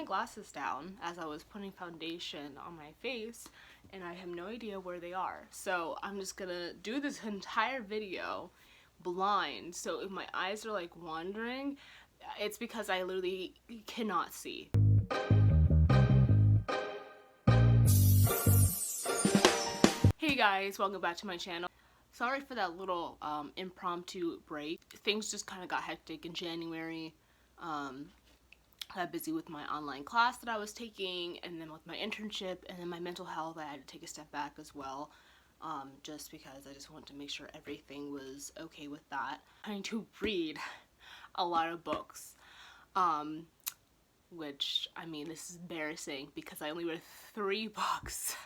my glasses down as I was putting foundation on my face, and I have no idea where they are. So I'm just gonna do this entire video blind, so if my eyes are like wandering, it's because I literally cannot see. Hey guys, welcome back to my channel. Sorry for that little impromptu break. Things just kind of got hectic in January. I got busy with my online class that I was taking, and then with my internship, and then my mental health. I had to take a step back as well, just because I just wanted to make sure everything was okay with that. I'm trying to read a lot of books, which, I mean, this is embarrassing because I only read 3 books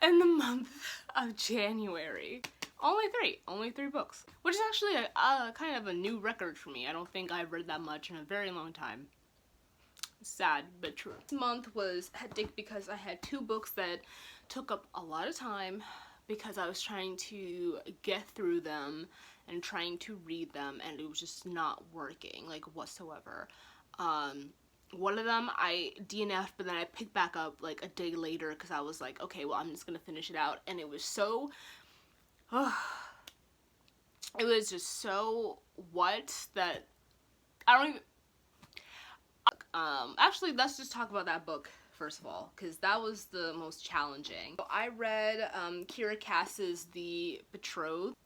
in the month of January. Only three books, which is actually a kind of a new record for me. I don't think I've read that much in a very long time. Sad but true. This month was hectic because I had 2 books that took up a lot of time because I was trying to get through them and trying to read them, and it was just not working, like, whatsoever. One of them I DNF'd, but then I picked back up like a day later because I was like, okay, well, I'm just gonna finish it out, and it was so it was just so what that I don't even actually, let's just talk about that book first of all, because that was the most challenging. So I read Kira Cass's The Betrothed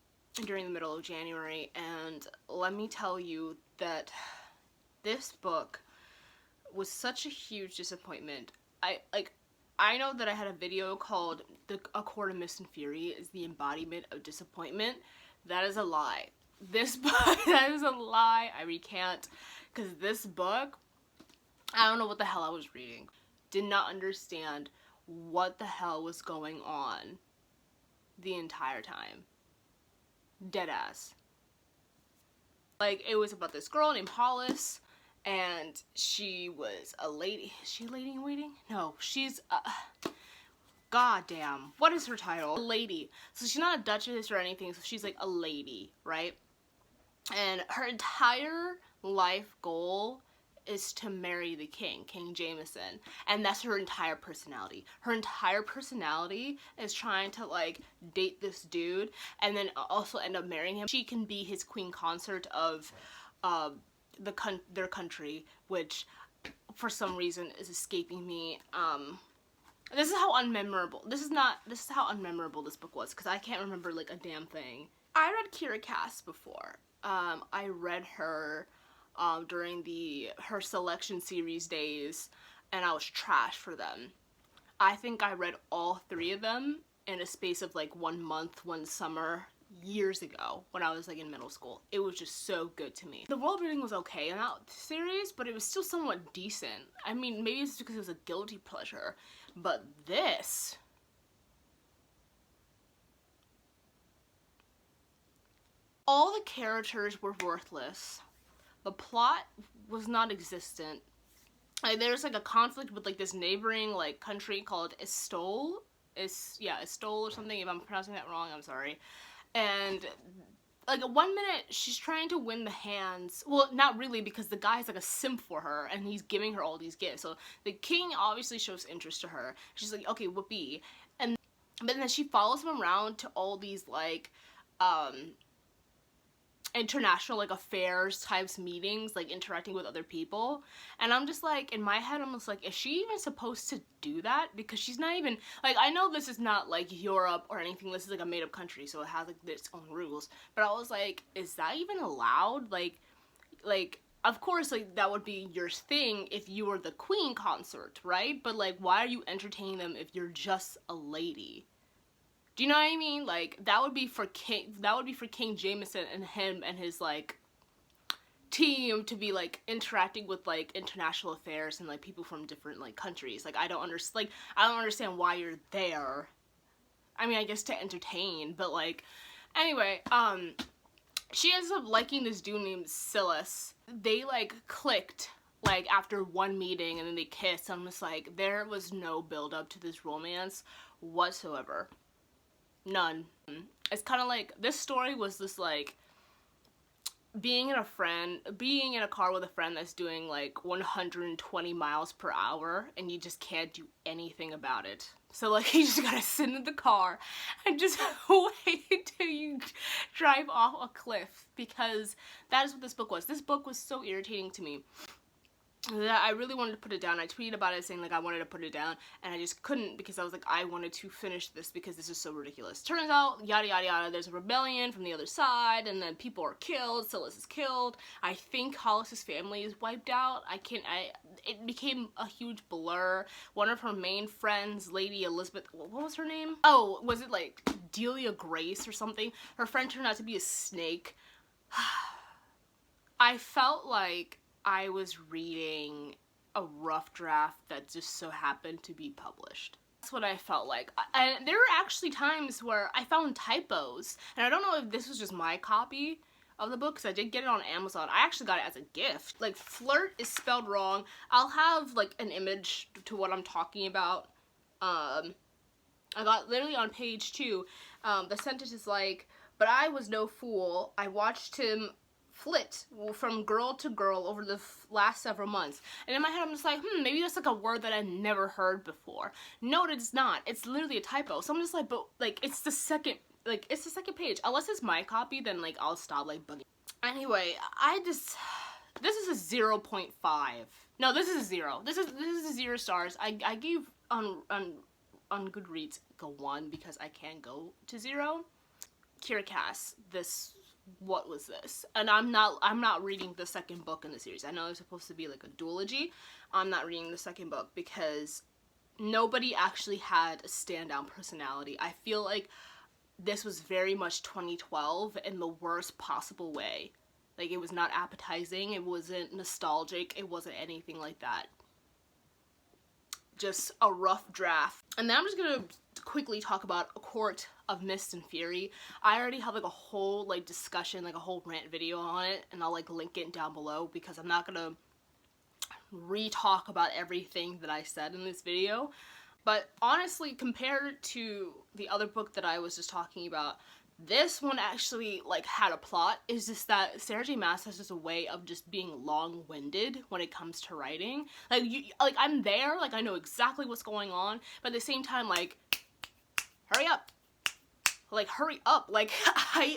during the middle of January, and let me tell you that this book was such a huge disappointment. I know that I had a video called A Court of Mist and Fury is the embodiment of disappointment. That is a lie. This book, that is a lie. I recant, because this book, I don't know what the hell I was reading. Did not understand what the hell was going on the entire time. Deadass. Like, it was about this girl named Hollis, and she was a lady. Is she a lady in waiting? No, she's goddamn, what is her title? A lady. So she's not a duchess or anything, so she's like a lady, right? And her entire life goal is to marry the king, King Jameson, and that's her entire personality. Her entire personality is trying to like date this dude and then also end up marrying him. She can be his queen consort of their country, which for some reason is escaping me. This is how unmemorable this is how unmemorable this book was, because I can't remember like a damn thing. I read Kira Cass before. I read her during her selection series days, and I was trash for them. I think I read all 3 of them in a space of like 1 month, 1 summer, years ago when I was like in middle school. It was just so good to me. The world building was okay in that series, but it was still somewhat decent. I mean, maybe it's because it was a guilty pleasure, but this, all the characters were worthless. The plot was not existent. Like, there's like a conflict with like this neighboring like country called Estole. Estole or something. If I'm pronouncing that wrong, I'm sorry. And like 1 minute she's trying to win the hands, well, not really, because the guy's like a simp for her and he's giving her all these gifts. So the king obviously shows interest to her. She's like, okay, whoopee. But then she follows him around to all these like international like affairs types meetings, like interacting with other people, and I'm just like, in my head I'm just like, is she even supposed to do that? Because she's not even like, I know this is not like Europe or anything, this is like a made-up country, so it has like its own rules, but I was like, is that even allowed? Like of course, like, that would be your thing if you were the queen consort, right? But like, why are you entertaining them if you're just a lady? Do you know what I mean? Like, that would be for King Jameson and him and his like team to be like interacting with like international affairs and like people from different like countries. Like, I don't understand why you're there. I mean, I guess to entertain, but like, anyway, she ends up liking this dude named Silas. They like clicked like after 1 meeting, and then they kissed. I'm just like, there was no build up to this romance whatsoever. None. It's kind of like, this story was this like being in a car with a friend that's doing like 120 miles per hour and you just can't do anything about it. So like you just gotta sit in the car and just wait till you drive off a cliff, because that is what this book was. This book was so irritating to me that I really wanted to put it down. I tweeted about it saying like I wanted to put it down, and I just couldn't, because I was like, I wanted to finish this because this is so ridiculous. Turns out, yada yada yada, there's a rebellion from the other side, and then people are killed, Silas is killed. I think Hollis's family is wiped out. It became a huge blur. One of her main friends, Lady Elizabeth, what was her name? Oh, was it like Delia Grace or something? Her friend turned out to be a snake. I felt like I was reading a rough draft that just so happened to be published. That's what I felt like. And there were actually times where I found typos, and I don't know if this was just my copy of the book, because I did get it on Amazon. I actually got it as a gift. Like, flirt is spelled wrong. I'll have like an image to what I'm talking about. I got literally on page 2, the sentence is like, but I was no fool. I watched him flit from girl to girl over the last several months. And in my head I'm just like, maybe that's like a word that I've never heard before. No, it's not. It's literally a typo. So I'm just like, but like it's the second page. Unless it's my copy, then like I'll stop like bugging. Anyway, this is a 0.5. No, this is a 0. This is a 0 stars. I gave on Goodreads a 1 because I can't go to 0. Kira Cass, what was this? And I'm not reading the second book in the series. I know it's supposed to be like a duology. I'm not reading the second book because nobody actually had a standout personality. I feel like this was very much 2012 in the worst possible way. Like, it was not appetizing, it wasn't nostalgic, it wasn't anything like that. Just a rough draft. And then I'm just gonna quickly talk about A Court of Mist and Fury. I already have like a whole like discussion, like a whole rant video on it, and I'll like link it down below because I'm not gonna re-talk about everything that I said in this video. But honestly, compared to the other book that I was just talking about, this one actually like had a plot. It's just that Sarah J Maas has just a way of just being long-winded when it comes to writing. Like I'm there, like I know exactly what's going on, but at the same time, like, hurry up. Like, hurry up. Like,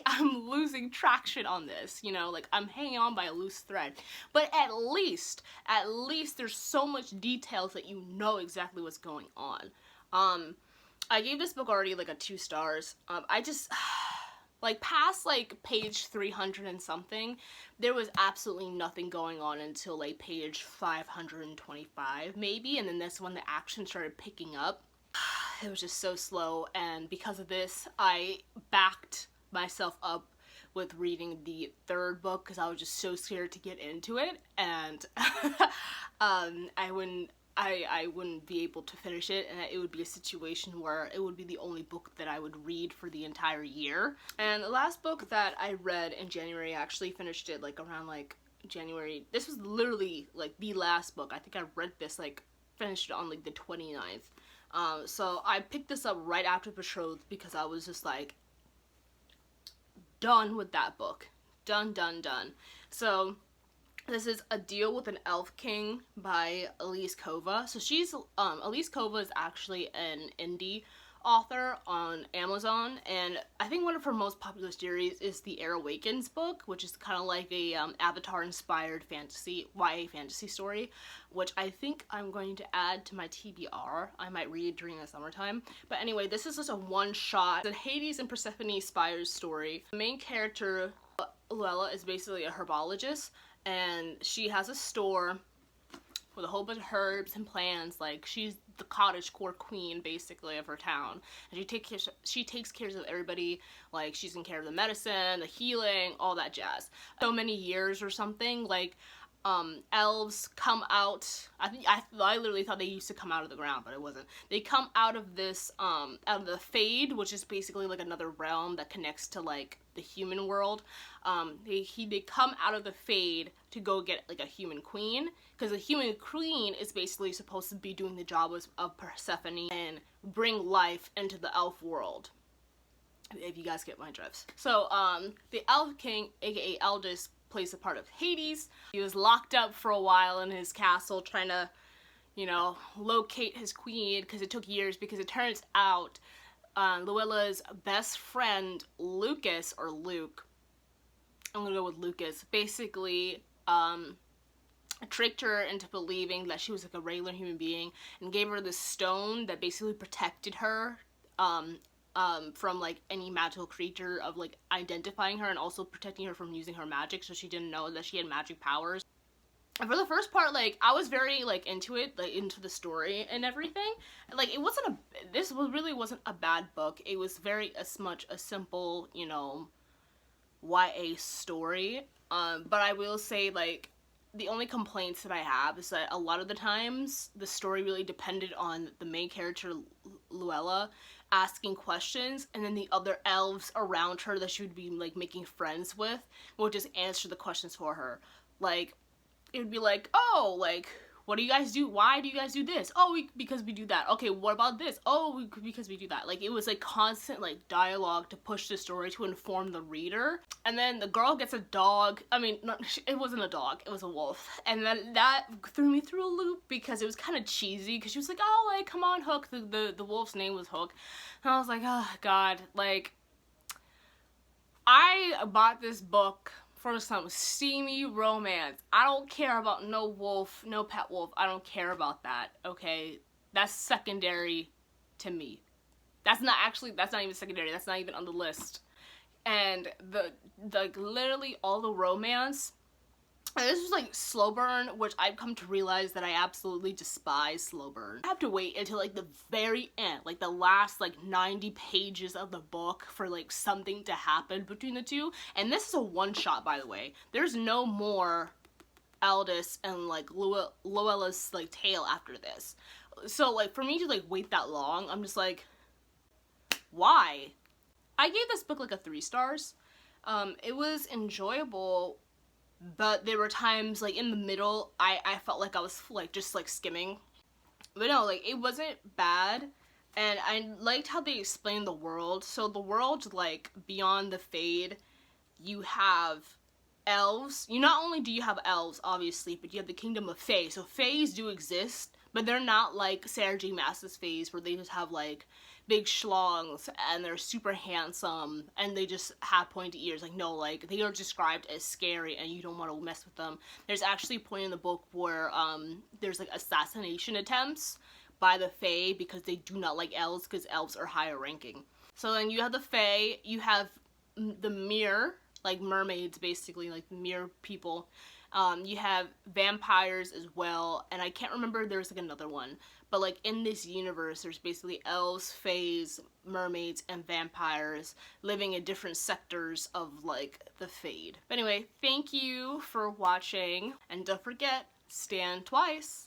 I'm losing traction on this, you know? Like, I'm hanging on by a loose thread. But at least there's so much details that you know exactly what's going on. I gave this book already, like, a 2 stars. I just, like, past, like, page 300 and something, there was absolutely nothing going on until, like, page 525, maybe. And then that's when the action started picking up. It was just so slow, and because of this, I backed myself up with reading the 3rd book because I was just so scared to get into it, and I wouldn't be able to finish it, and it would be a situation where it would be the only book that I would read for the entire year. And the last book that I read in January, I actually finished it like around like January. This was literally like the last book. I think I read this, like, finished it on like the 29th. So I picked this up right after Betrothed because I was just like done with that book. Done. So this is A Deal with an Elf King by Elise Kova. So she's, Elise Kova is actually an indie author on Amazon, and I think one of her most popular series is the Air Awakens book, which is kind of like a Avatar-inspired YA fantasy story, which I think I'm going to add to my TBR. I might read during the summertime. But anyway, this is just a one-shot. The Hades and Persephone Spires story. The main character, Luella, is basically a herbologist, and she has a store with a whole bunch of herbs and plants. Like, she's the cottagecore queen, basically, of her town. And she takes care of everybody. Like, she's in care of the medicine, the healing, all that jazz. So many years or something, like, elves come out. I literally thought they used to come out of the ground, but it wasn't. They come out of this, out of the Fade, which is basically like another realm that connects to like the human world. They come out of the Fade to go get like a human queen, because the human queen is basically supposed to be doing the job of Persephone and bring life into the elf world, if you guys get my drift. So, the Elf King, aka Eldest, plays a part of Hades. He was locked up for a while in his castle trying to, you know, locate his queen, because it took years, because it turns out Luella's best friend Lucas, or Luke, I'm gonna go with Lucas, basically tricked her into believing that she was like a regular human being and gave her this stone that basically protected her from like any magical creature of like identifying her, and also protecting her from using her magic, so she didn't know that she had magic powers. And for the first part, like, I was very like into it, like into the story and everything. Like, it wasn't this really wasn't a bad book. It was very much a simple, you know, YA story. But I will say, like, the only complaints that I have is that a lot of the times the story really depended on the main character Luella asking questions, and then the other elves around her that she would be like making friends with would just answer the questions for her. Like, it would be like, oh, like, what do you guys do? Why do you guys do this? Oh, because we do that. Okay, what about this? Oh, because we do that. Like, it was like constant like dialogue to push the story to inform the reader. And then the girl gets a dog. I mean, it wasn't a dog, it was a wolf. And then that threw me through a loop, because it was kind of cheesy, because she was like, oh, like, come on, Hook. The wolf's name was Hook. And I was like, oh god, like, I bought this book for some steamy romance. I don't care about no wolf, no pet wolf. I don't care about that, okay? That's secondary to me. That's not even secondary. That's not even on the list. And literally all the romance, and this was like slow burn, which I've come to realize that I absolutely despise slow burn. I have to wait until like the very end, like the last like 90 pages of the book, for like something to happen between the two. And this is a one-shot, by the way. There's no more Aldous and like Luella's like tale after this. So like, for me to like wait that long, I'm just like, why? I gave this book like a 3 stars. It was enjoyable, but there were times like in the middle I felt like I was like just like skimming. But no, like, it wasn't bad, and I liked how they explained the world. So the world, like, beyond the Fade, you have elves. You not only do you have elves, obviously, but you have the kingdom of Fae. So Faes do exist, but they're not like Sarah J. Maas's Faes, where they just have like big schlongs and they're super handsome and they just have pointy ears. Like, no, like, they are described as scary and you don't want to mess with them. There's actually a point in the book where there's like assassination attempts by the Fae because they do not like elves, because elves are higher ranking. So then you have the Fae, you have the Mere, like mermaids basically, like mere people. You have vampires as well, and I can't remember, there's like another one. But like, in this universe, there's basically elves, fays, mermaids, and vampires living in different sectors of like the Fade. But anyway, thank you for watching, and don't forget, stand twice.